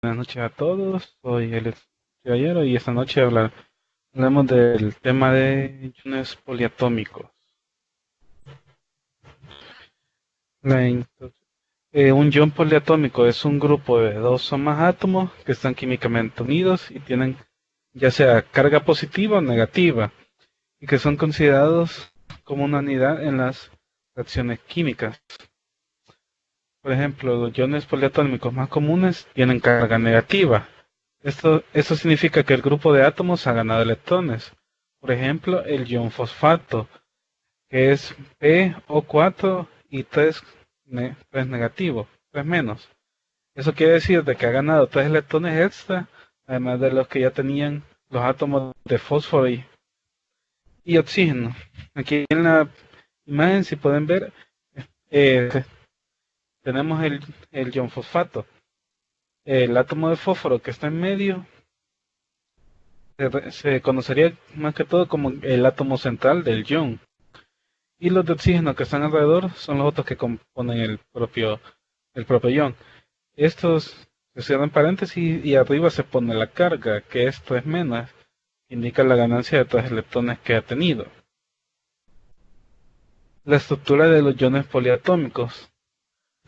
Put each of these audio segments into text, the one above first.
Buenas noches a todos, soy el Caballero y esta noche hablamos del tema de iones poliatómicos. La intro- un ion poliatómico es un grupo de dos o más átomos que están químicamente unidos y tienen ya sea carga positiva o negativa y que son considerados como una unidad en las reacciones químicas. Por ejemplo, los iones poliatómicos más comunes tienen carga negativa. Esto significa que el grupo de átomos ha ganado electrones. Por ejemplo, el ion fosfato, que es PO4 y 3 negativo, 3 menos. Eso quiere decir de que ha ganado 3 electrones extra, además de los que ya tenían los átomos de fósforo y oxígeno. Aquí en la imagen, si pueden ver, eh, tenemos el ion fosfato. El átomo de fósforo que está en medio se conocería más que todo como el átomo central del ion. Y los de oxígeno que están alrededor son los otros que componen el propio ion. Estos se cierran paréntesis y arriba se pone la carga, que es 3 menos, que indica la ganancia de 3 electrones que ha tenido. La estructura de los iones poliatómicos.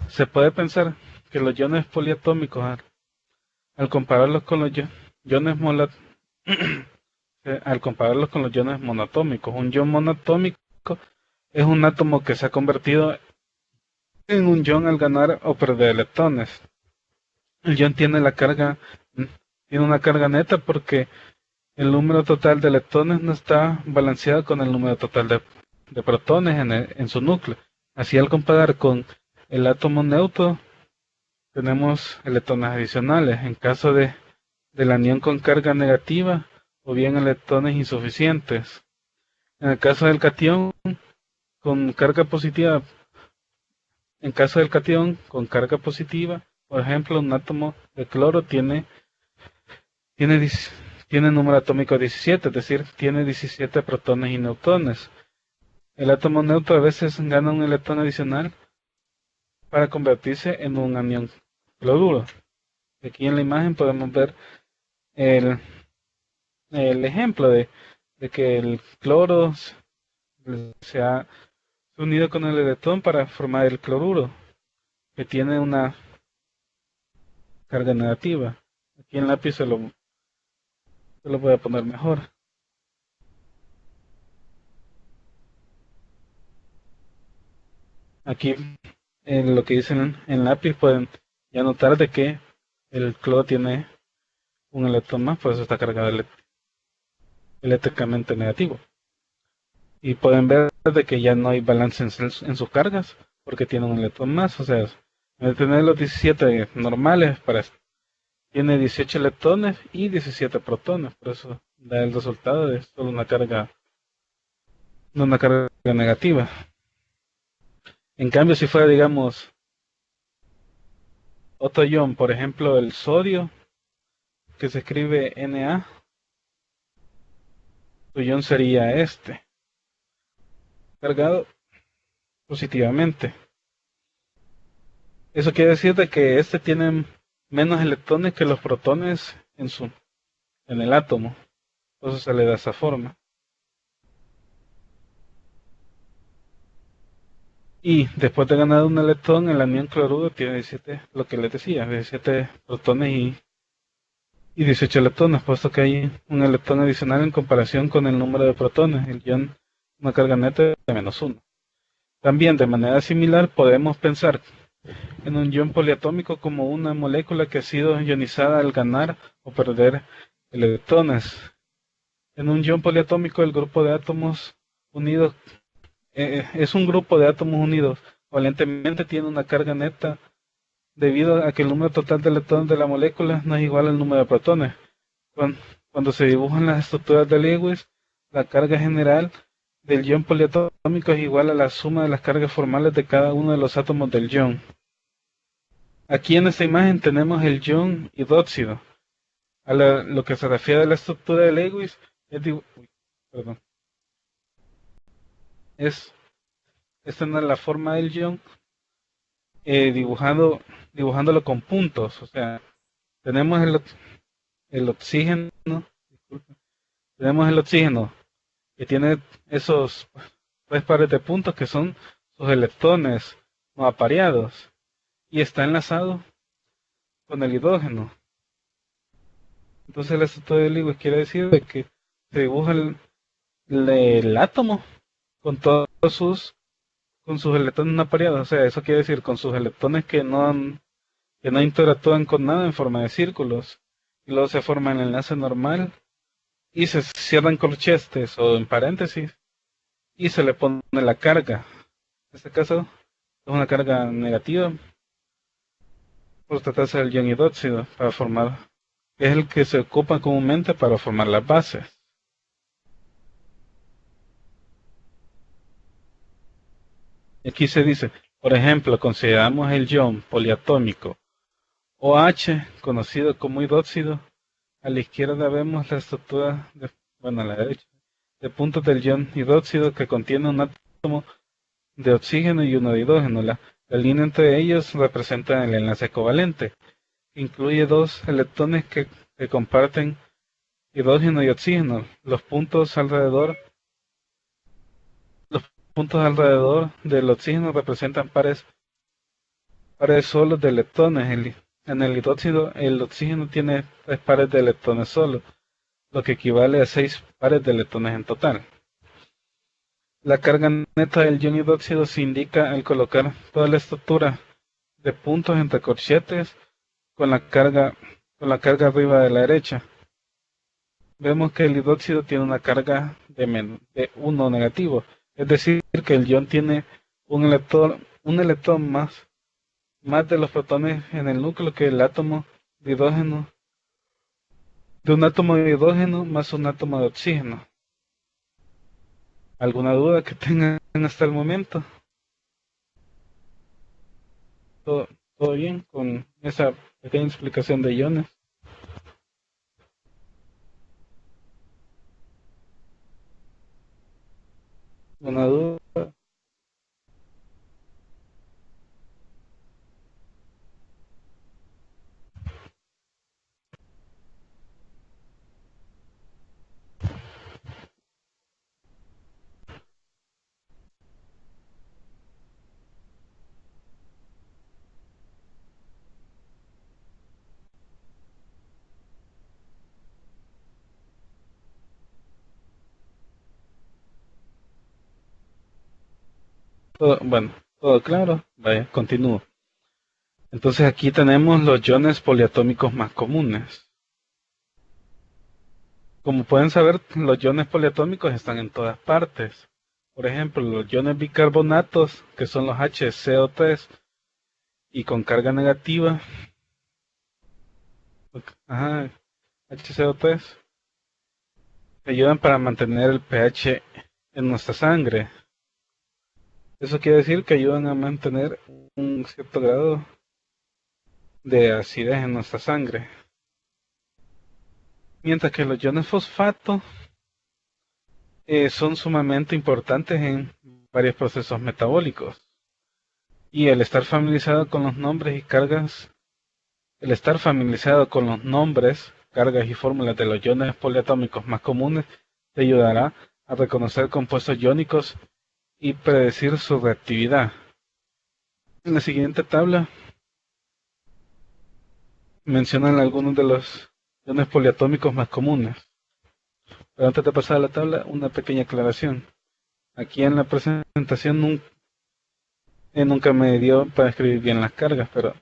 Se puede pensar que los iones poliatómicos, al compararlos con los iones al compararlos con los iones monoatómicos, un ion monoatómico es un átomo que se ha convertido en un ion al ganar o perder electrones. El ion tiene una carga neta porque el número total de electrones no está balanceado con el número total de protones en su núcleo. Así, al comparar con el átomo neutro, tenemos electrones adicionales en caso del anión con carga negativa o bien electrones insuficientes. En el caso del catión con carga positiva, en caso del catión con carga positiva, por ejemplo, un átomo de cloro tiene, tiene número atómico 17, es decir, tiene 17 protones y neutrones. El átomo neutro a veces gana un electrón adicional para convertirse en un anión cloruro. Aquí en la imagen podemos ver el, el ejemplo de que el cloro se ha unido con el electrón para formar el cloruro, que tiene una carga negativa. Aquí en lápiz se lo voy a poner mejor. Aquí en lo que dicen en lápiz pueden ya notar de que el cloro tiene un electrón más, por eso está cargado eléctricamente negativo. Y pueden ver de que ya no hay balance en sus cargas, porque tiene un electrón más. O sea, en vez de tener los 17 normales, tiene 18 electrones y 17 protones. Por eso da el resultado de solo una carga negativa. En cambio, si fuera, digamos, otro ion, por ejemplo, el sodio, que se escribe Na, su ion sería cargado positivamente. Eso quiere decir de que tiene menos electrones que los protones en el átomo. Por eso se le da esa forma. Y después de ganar un electrón, el anión cloruro tiene 17, lo que les decía, 17 protones y 18 electrones, puesto que hay un electrón adicional en comparación con el número de protones. El ion, una carga neta de -1. También, de manera similar, podemos pensar en un ion poliatómico como una molécula que ha sido ionizada al ganar o perder electrones. En un ion poliatómico, el grupo de átomos unidos es un grupo de átomos unidos. Valentemente tiene una carga neta debido a que el número total de electrones de la molécula no es igual al número de protones. Cuando se dibujan las estructuras de Lewis, la carga general del ion poliatómico es igual a la suma de las cargas formales de cada uno de los átomos del ion. Aquí en esta imagen tenemos el ion hidróxido. Lo que se refiere a la estructura de Lewis perdón, es tener la forma del ion dibujándolo con puntos. O sea, tenemos el oxígeno, disculpe, tenemos el oxígeno que tiene esos tres pares de puntos que son sus electrones no apareados y está enlazado con el hidrógeno. Entonces la estructura de Lewis quiere decir de que se dibuja el átomo con todos sus electrones no apareados. O sea, eso quiere decir con sus electrones que no interactúan con nada en forma de círculos. Y luego se forma el enlace normal y se cierran corchetes o en paréntesis y se le pone la carga. En este caso es una carga negativa por tratarse del ion hidróxido para formar, que es el que se ocupa comúnmente para formar las bases. Aquí se dice, por ejemplo, consideramos el ion poliatómico OH, conocido como hidróxido. A la izquierda vemos la estructura, a la derecha, de puntos del ion hidróxido que contiene un átomo de oxígeno y uno de hidrógeno. La línea entre ellos representa el enlace covalente, que incluye dos electrones que comparten hidrógeno y oxígeno. Los puntos alrededor del oxígeno representan pares solos de electrones. En el hidróxido, el oxígeno tiene 3 pares de electrones solos, lo que equivale a 6 pares de electrones en total. La carga neta del ion hidróxido se indica al colocar toda la estructura de puntos entre corchetes con la carga arriba de la derecha. Vemos que el hidróxido tiene una carga de 1 negativo, es decir, que el ion tiene un electrón más de los protones en el núcleo que el átomo de hidrógeno, de un átomo de hidrógeno más un átomo de oxígeno. ¿Alguna duda que tengan hasta el momento? ¿Todo bien con esa pequeña explicación de iones? ¿Una duda? Todo claro. Vaya, continúo. Entonces aquí tenemos los iones poliatómicos más comunes. Como pueden saber, los iones poliatómicos están en todas partes. Por ejemplo, los iones bicarbonatos, que son los HCO3, y con carga negativa, HCO3, ayudan para mantener el pH en nuestra sangre. Eso quiere decir que ayudan a mantener un cierto grado de acidez en nuestra sangre. Mientras que los iones fosfato son sumamente importantes en varios procesos metabólicos. Y el estar familiarizado con los nombres y cargas, cargas y fórmulas de los iones poliatómicos más comunes te ayudará a reconocer compuestos iónicos y predecir su reactividad. En la siguiente tabla mencionan algunos de los iones poliatómicos más comunes. Pero antes de pasar a la tabla, una pequeña aclaración. Aquí en la presentación nunca me dio para escribir bien las cargas, pero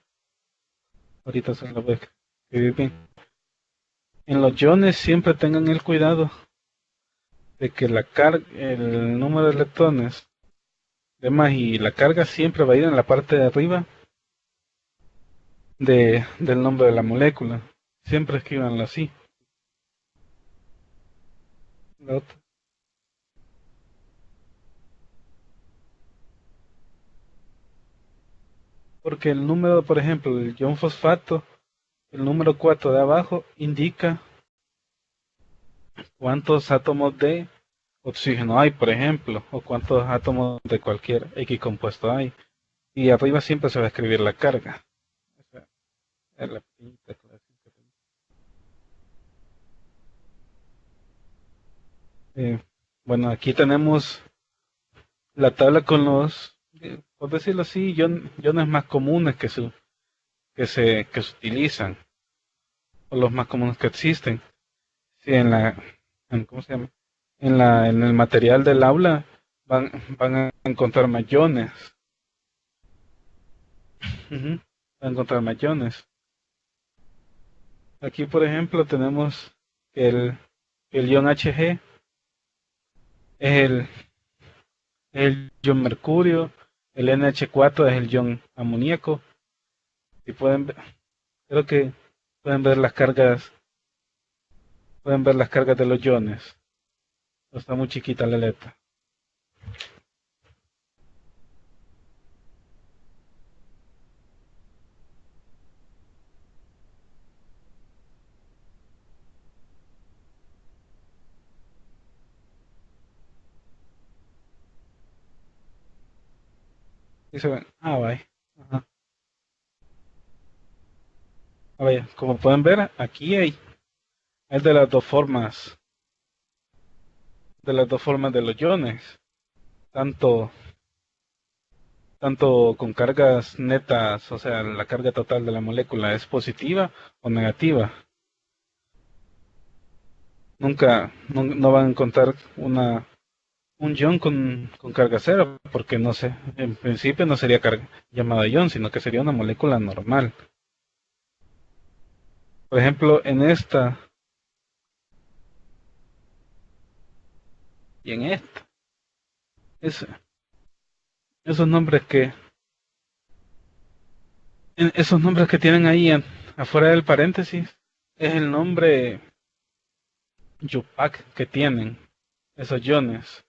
ahorita se lo voy a escribir bien. En los iones siempre tengan el cuidado de que el número de electrones y la carga siempre va a ir en la parte de arriba del nombre de la molécula. Siempre escríbanlo así. La otra. Porque el número, por ejemplo, del ion fosfato, el número 4 de abajo indica cuántos átomos de oxígeno hay, por ejemplo, o cuántos átomos de cualquier X compuesto hay. Y arriba siempre se va a escribir la carga. Esa es la pequeñita aclaración que Eh, bueno, aquí tenemos la tabla con los, por decirlo así, iones más comunes que se utilizan, o los más comunes que existen. Sí, ¿cómo se llama? En el material del aula van a encontrar más iones. Ujú, van a encontrar más iones. Aquí, por ejemplo, tenemos que el ion Hg es el ion mercurio, el NH4 es el ion amoníaco. Y creo que pueden ver las cargas, pueden ver las cargas de los iones. Está muy chiquita la letra. Y se ven, vaya. Ajá. Vaya, como pueden ver, aquí hay de las dos formas de los iones, tanto, tanto con cargas netas, o sea, la carga total de la molécula es positiva o negativa. Nunca, no van a encontrar un ion con carga cero, porque no sé, en principio no sería llamada ion, sino que sería una molécula normal. Por ejemplo, en esta y en esta, es, esos nombres esos nombres que tienen ahí afuera del paréntesis, es el nombre Yupac que tienen esos iones.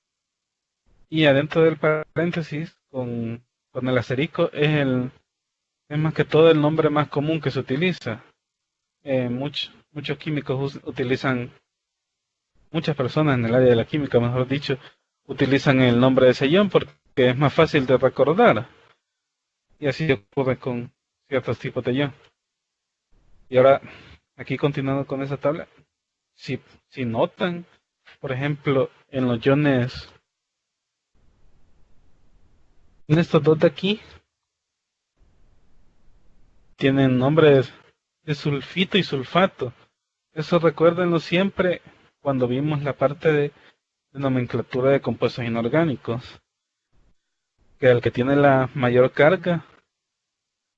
Y adentro del paréntesis, con el asterisco, es más que todo el nombre más común que se utiliza. Muchos químicos utilizan, muchas personas en el área de la química, mejor dicho, utilizan el nombre de ese ion porque es más fácil de recordar. Y así ocurre con ciertos tipos de ion. Y ahora, aquí continuando con esa tabla, si, si notan, por ejemplo, en los iones, en estos dos de aquí, tienen nombres de sulfito y sulfato. Eso recuérdenlo siempre cuando vimos la parte de nomenclatura de compuestos inorgánicos, que al que tiene la mayor carga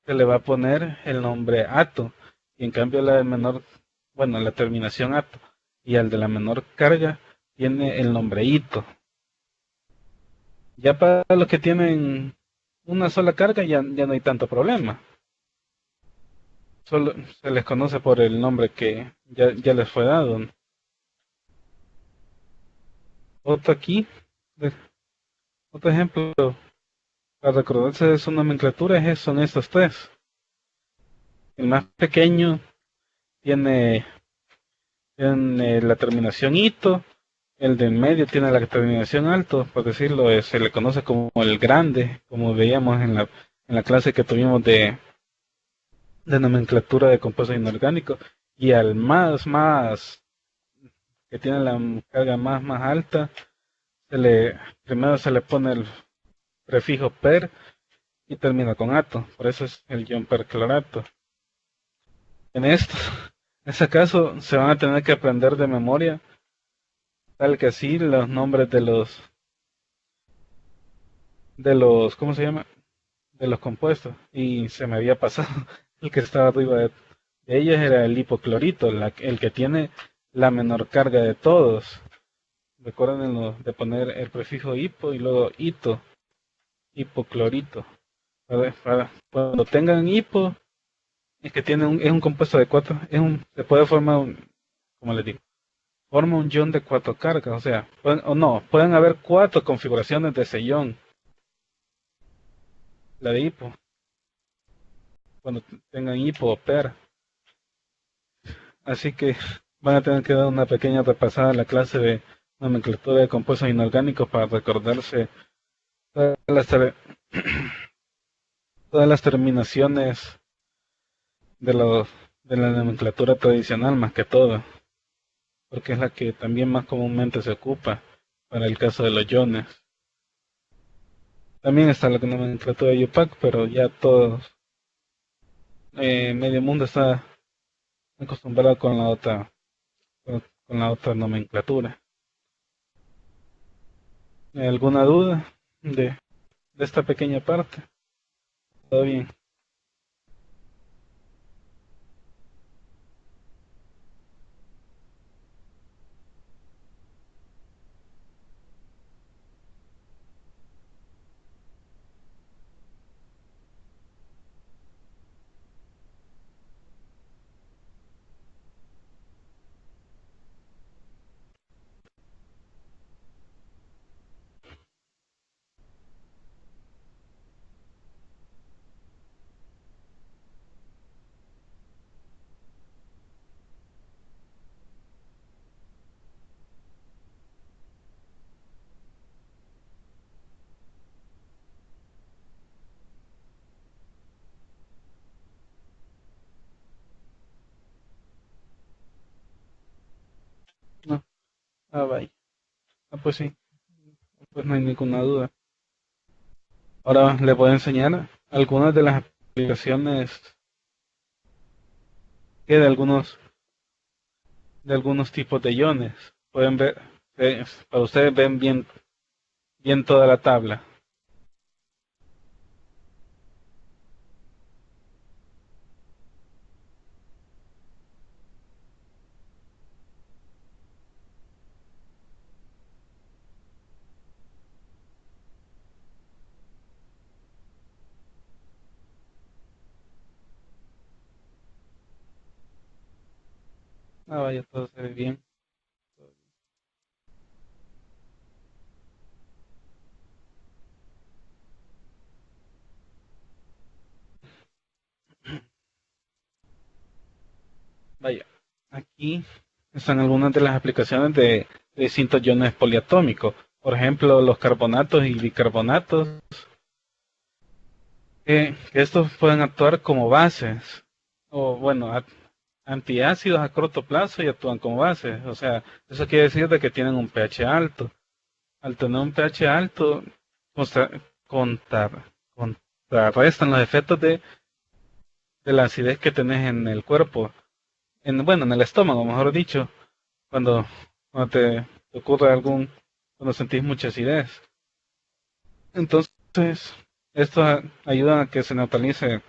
se le va a poner el nombre ato, y en cambio la de menor, bueno, la terminación ato, y al de la menor carga tiene el nombre hito. Ya para los que tienen una sola carga ya no hay tanto problema. Solo se les conoce por el nombre que ya les fue dado. Otro aquí, de- otro ejemplo para recordarse de su nomenclatura son estos tres. El más pequeño tiene, tiene la terminación ito, el del medio tiene la terminación alto, por decirlo, se le conoce como el grande, como veíamos en la clase que tuvimos de nomenclatura de compuestos inorgánicos, y al más que tiene la carga más alta, primero se le pone el prefijo per y termina con ato, por eso es el ion perclorato. En esto, en ese caso, se van a tener que aprender de memoria, tal que así, los nombres ¿cómo se llama? De los compuestos. Y se me había pasado, el que estaba arriba de ellos era el hipoclorito, el que tiene la menor carga de todos. Recuerden de poner el prefijo hipo y luego ito, hipoclorito. Cuando tengan hipo, es que es un compuesto de cuatro, se puede formar como les digo, forma un ion de cuatro cargas, o sea, pueden haber cuatro configuraciones de ese ion, la de hipo, cuando tengan hipo o per. Así que van a tener que dar una pequeña repasada a la clase de nomenclatura de compuestos inorgánicos para recordarse todas las, todas las terminaciones de, de la nomenclatura tradicional más que todo. porque es la que también más comúnmente se ocupa para el caso de los iones. También está la nomenclatura de UPAC, pero ya todos, medio mundo está acostumbrado con la otra nomenclatura. ¿Alguna duda de esta pequeña parte? ¿Todo bien? No. Ah, vaya. Ah, pues sí, pues no hay ninguna duda. Ahora le voy a enseñar algunas de las aplicaciones que de algunos tipos de iones. Pueden ver, para ustedes ven bien toda la tabla. Ah, vaya, todo se ve bien. Vaya, aquí están algunas de las aplicaciones de distintos iones poliatómicos. Por ejemplo, los carbonatos y bicarbonatos, que estos pueden actuar como bases, o bueno, antiácidos a corto plazo y actúan como bases. O sea, eso quiere decir de que tienen un pH alto. Al tener un pH alto, contra- contra- contrarrestan los efectos de la acidez que tenés en el cuerpo, bueno, en el estómago, mejor dicho, cuando, cuando te ocurre cuando sentís mucha acidez. Entonces, esto ayuda a que se neutralice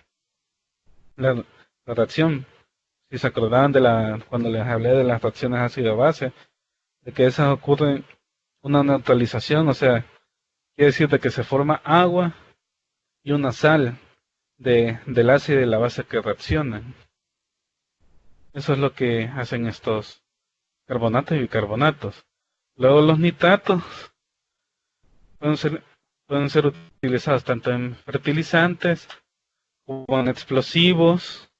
la reacción. Si se acordaban cuando les hablé de las reacciones ácido-base, de que esas ocurren una neutralización, o sea, quiere decir de que se forma agua y una sal del ácido y de la base que reaccionan. Eso es lo que hacen estos carbonatos y bicarbonatos. Luego los nitratos pueden ser, pueden ser utilizados tanto en fertilizantes como en explosivos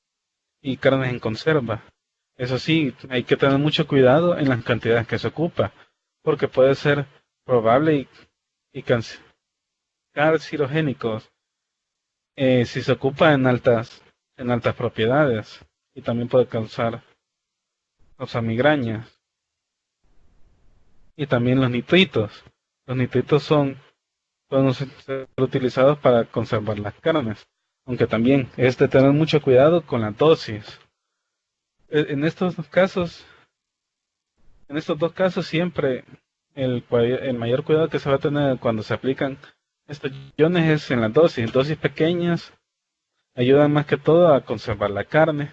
y carnes en conserva. Eso sí, hay que tener mucho cuidado en las cantidades que se ocupa, porque puede ser probable y carcinogénicos si se ocupa en altas propiedades y también puede causar migrañas. Y también los nitritos. Los nitritos pueden ser utilizados para conservar las carnes, aunque también es de tener mucho cuidado con la dosis. En estos casos, en estos dos casos siempre el mayor cuidado que se va a tener cuando se aplican estos iones es en las dosis. En dosis pequeñas ayudan más que todo a conservar la carne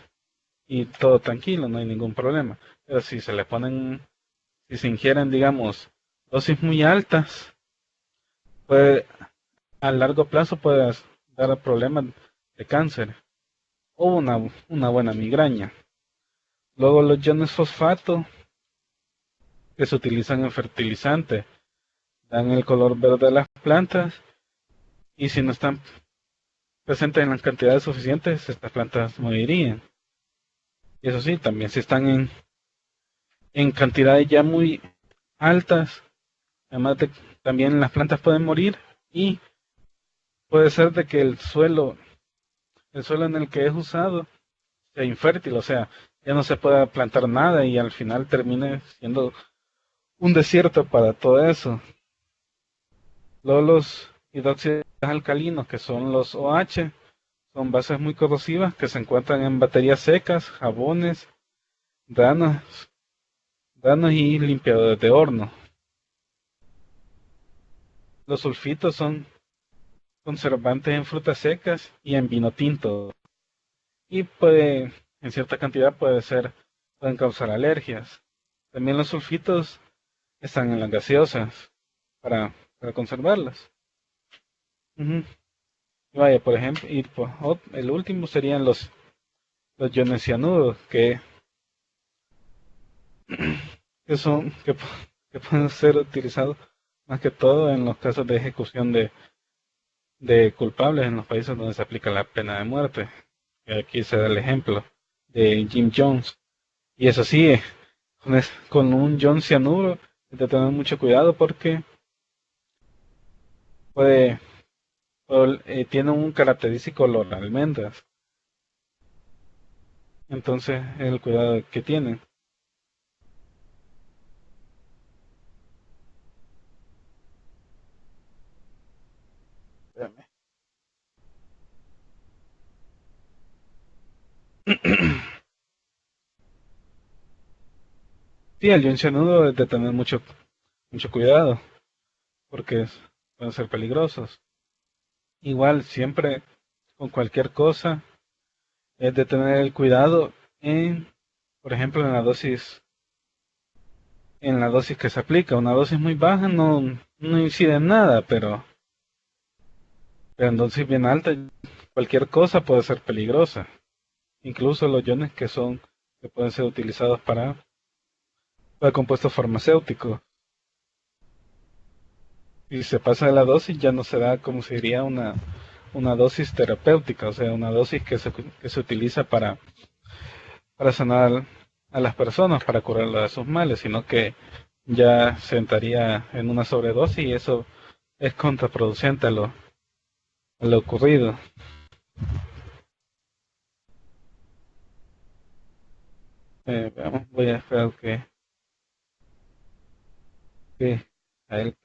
y todo tranquilo, no hay ningún problema. Pero si se ingieren, digamos, dosis muy altas, puede, a largo plazo puede dar problemas de cáncer o una buena migraña. Luego los iones fosfato que se utilizan en fertilizante dan el color verde a las plantas y si no están presentes en las cantidades suficientes, estas plantas morirían. Y eso sí, también si están en cantidades ya muy altas, además de también las plantas pueden morir y puede ser de que el suelo en el que es usado sea infértil, o sea, ya no se pueda plantar nada y al final termine siendo un desierto para todo eso. Luego los hidróxidos alcalinos, que son los OH, son bases muy corrosivas que se encuentran en baterías secas, jabones, danos, danos y limpiadores de horno. Los sulfitos son conservantes en frutas secas y en vino tinto. Y en cierta cantidad pueden causar alergias. También los sulfitos están en las gaseosas para conservarlas. Ujú. Y vaya, por ejemplo, el último serían los iones cianuro, que son, que pueden ser utilizados más que todo en los casos de ejecución de culpables en los países donde se aplica la pena de muerte. Y aquí se da el ejemplo de Jim Jones. Y eso sí, con un ion cianuro hay que tener mucho cuidado porque puede, tiene un característico olor a almendras. Entonces, el cuidado que tienen. Espérame. Sí, el ion cianuro es de tener mucho cuidado porque pueden ser peligrosos. Igual, siempre con cualquier cosa es de tener el cuidado por ejemplo, en la dosis que se aplica. Una dosis muy baja no incide en nada, pero en dosis bien alta cualquier cosa puede ser peligrosa. Incluso los iones que pueden ser utilizados para compuestos farmacéuticos. Si se pasa de la dosis ya no se da como se diría una dosis terapéutica, o sea, una dosis que se utiliza para sanar a las personas, para curarlas de sus males, sino que ya se entraría en una sobredosis y eso es contraproducente a lo ocurrido. Veamos, voy a esperar que a él,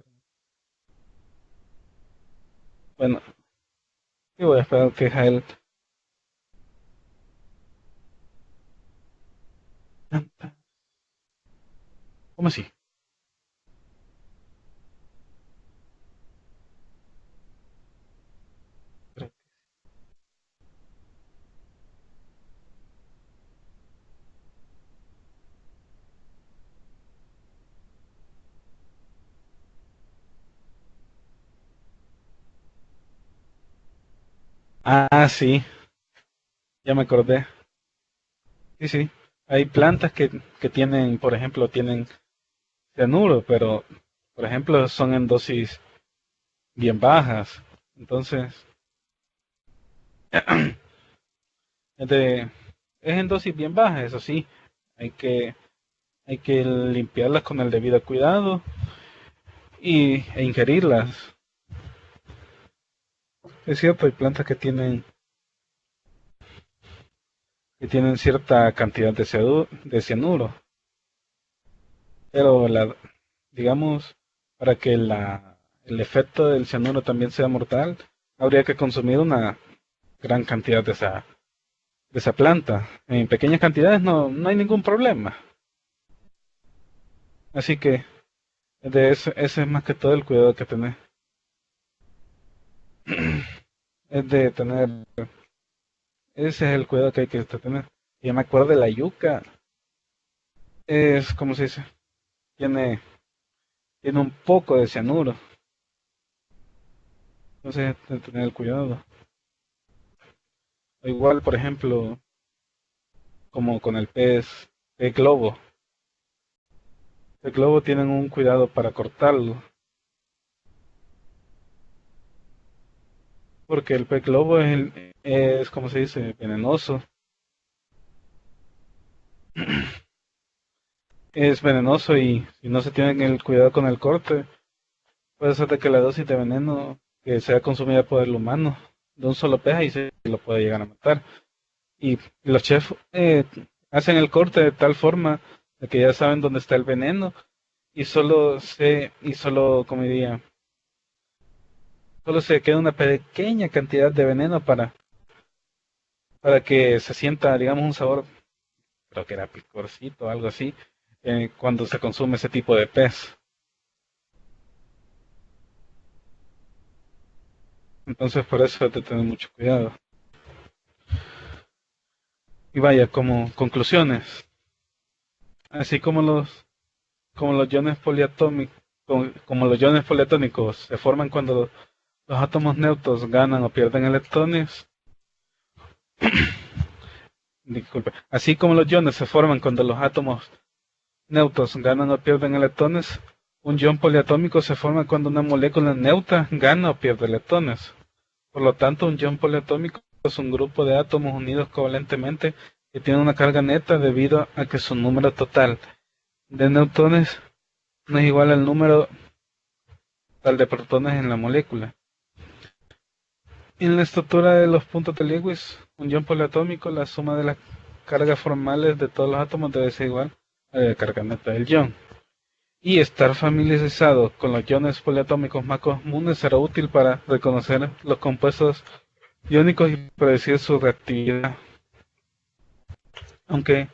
bueno, sí voy a esperar que a él, ¿cómo así? Ah, sí, ya me acordé. Sí, sí. Hay plantas que tienen, por ejemplo, tienen cianuro, pero, por ejemplo, son en dosis bien bajas. Entonces, es de, es en dosis bien bajas, eso sí. Hay que, hay que limpiarlas con el debido cuidado e ingerirlas. Es cierto, hay plantas que tienen cierta cantidad de cianuro, pero digamos, para que el efecto del cianuro también sea mortal, habría que consumir una gran cantidad de esa planta. En pequeñas cantidades no hay ningún problema. Así que ese es más que todo el cuidado que tener. Es de tener, ese es el cuidado que hay que tener. Y me acuerdo de la yuca, es como se dice, tiene, tiene un poco de cianuro. Entonces, hay que tener el cuidado. O igual, por ejemplo, como con el pez globo. El globo tienen un cuidado para cortarlo, porque el pez globo es como se dice, venenoso. Es venenoso y si no se tiene el cuidado con el corte, puede ser de que la dosis de veneno que sea consumida por el humano de un solo pez y se lo puede llegar a matar. Y los chefs hacen el corte de tal forma de que ya saben dónde está el veneno y solo, como diría, solo se queda una pequeña cantidad de veneno para que se sienta, digamos, un sabor, creo que era picorcito o algo así, cuando se consume ese tipo de pez. Entonces por eso hay que tener mucho cuidado. Y vaya, como conclusiones, así como los iones poliatómicos, como los iones poliatónicos se forman cuando los átomos neutros ganan o pierden electrones, disculpe, así como los iones se forman cuando los átomos neutros ganan o pierden electrones, un ion poliatómico se forma cuando una molécula neutra gana o pierde electrones. Por lo tanto, un ion poliatómico es un grupo de átomos unidos covalentemente que tiene una carga neta debido a que su número total de neutrones no es igual al número total de protones en la molécula. En la estructura de los puntos de Lewis, un ion poliatómico, la suma de las cargas formales de todos los átomos debe ser igual a la carga neta del ion. Y estar familiarizado con los iones poliatómicos más comunes será útil para reconocer los compuestos iónicos y predecir su reactividad. Aunque,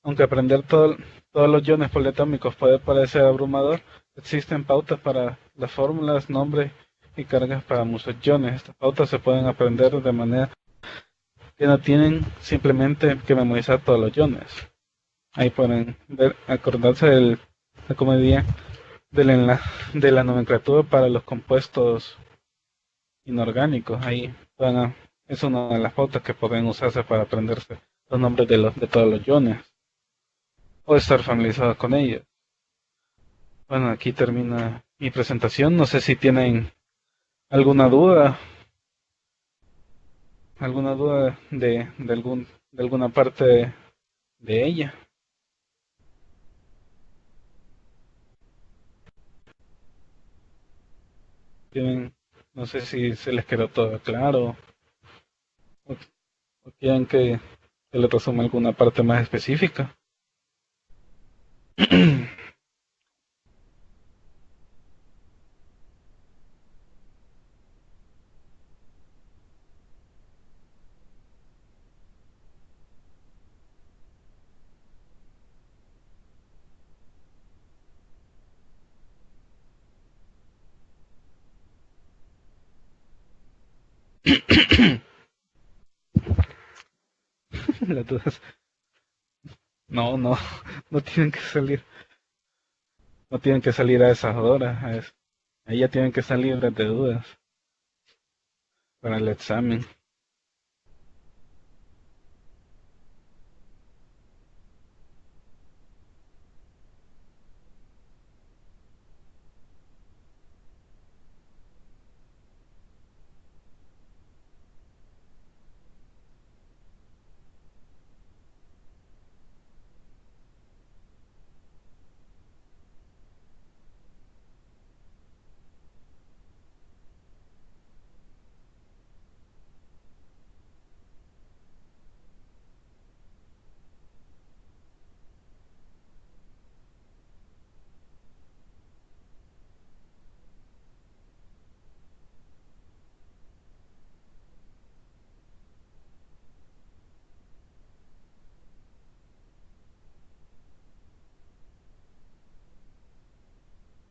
aunque aprender todos los iones poliatómicos puede parecer abrumador, existen pautas para las fórmulas, nombres y cargas para muchos iones. Estas pautas se pueden aprender de manera que no tienen simplemente que memorizar todos los iones. Ahí pueden acordarse la comedia de la nomenclatura para los compuestos inorgánicos. Es una de las pautas que pueden usarse para aprenderse los nombres de todos los iones o estar familiarizados con ellos. Bueno, aquí termina mi presentación. No sé si tienen alguna duda, de alguna parte de ella. Tienen, no sé si se les quedó todo claro o, o quieren que le resuma alguna parte más específica. Las dudas, no, no, no tienen que salir, no tienen que salir a esas horas, ahí ya tienen que salir desde dudas para el examen.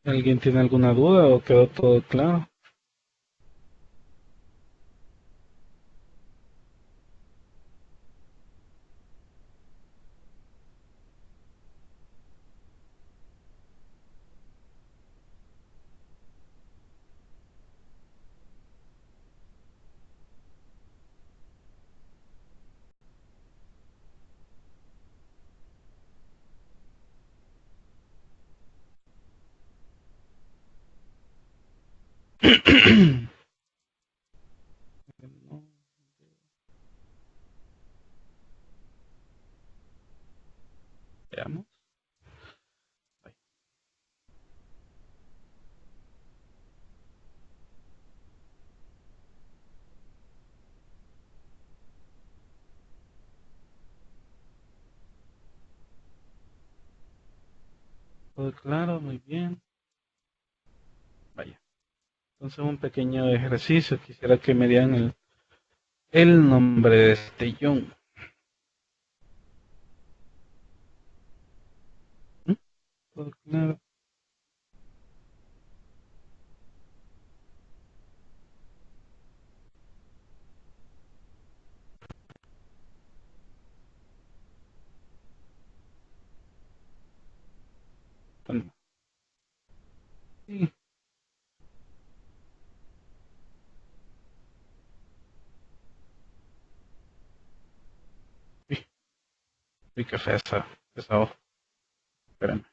¿Alguien tiene alguna duda o quedó todo claro? Veamos. todo claro, muy bien. Vaya. Entonces un pequeño ejercicio. Quisiera que me dieran el nombre de este John. ¿Mm? Todo claro. Bueno, sí. Uy, uy, qué fea esa hoja. Espérame.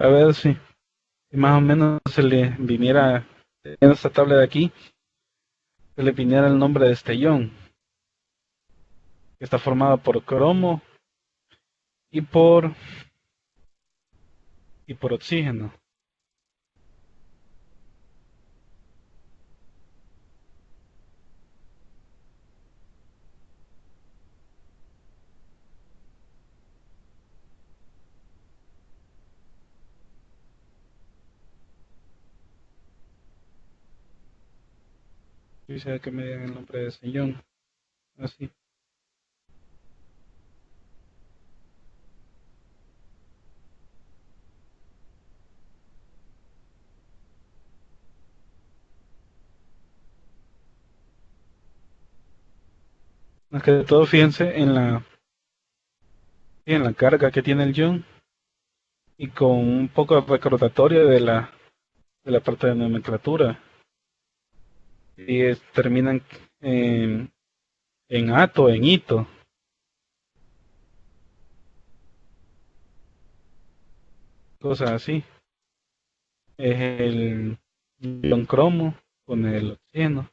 A ver si más o menos se le viniera en esta tabla de aquí, se le viniera el nombre de este ion, que está formado por cromo y por oxígeno. Quisiera que me digan el nombre de ese ion. Así. Más que todo, fíjense en la carga que tiene el ion y con un poco de recordatorio de la parte de nomenclatura. Y terminan en, en ato, en ito, cosas así. Es el ion cromo con el oxígeno.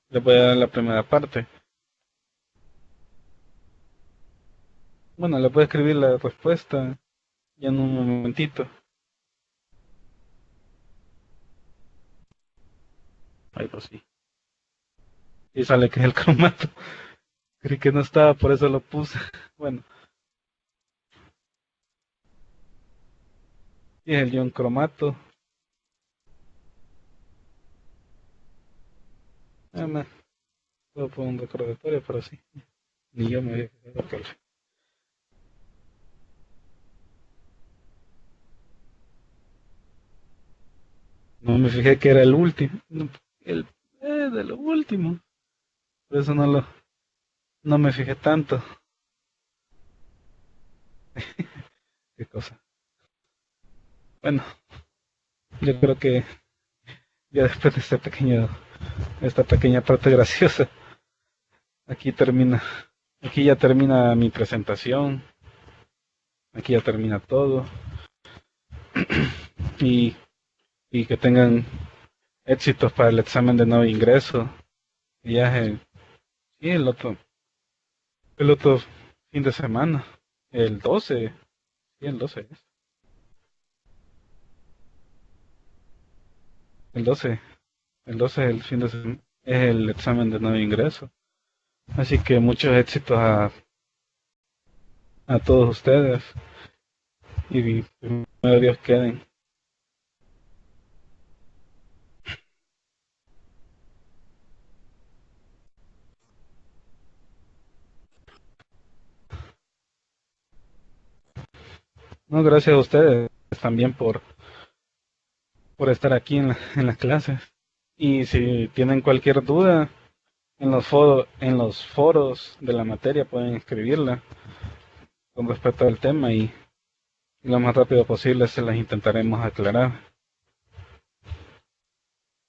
Le voy a dar la primera parte. Bueno, le voy a escribir la respuesta ya en un momentito. Ay, pues sí. Y sale que es el cromato. Creí que no estaba, por eso lo puse. Bueno, y es el ion cromato. Me puedo poner un recordatorio, pero sí. Ni yo me había fijado no me fijé que era el último. No, El, de lo último. Por eso no me fijé tanto. Qué cosa. Bueno, yo creo que ya después de esta pequeña parte graciosa, aquí termina, aquí ya termina mi presentación, aquí ya termina todo y, y que tengan éxitos para el examen de nuevo ingreso. Ya sí, el otro fin de semana, el 12, sí, el 12 el 12, el 12 es el fin de semana, es el examen de nuevo ingreso. Así que muchos éxitos a todos ustedes y primero Dios queden. No, gracias a ustedes también por estar aquí en las clases. Y si tienen cualquier duda en los foros de la materia pueden escribirla con respecto al tema y lo más rápido posible se las intentaremos aclarar.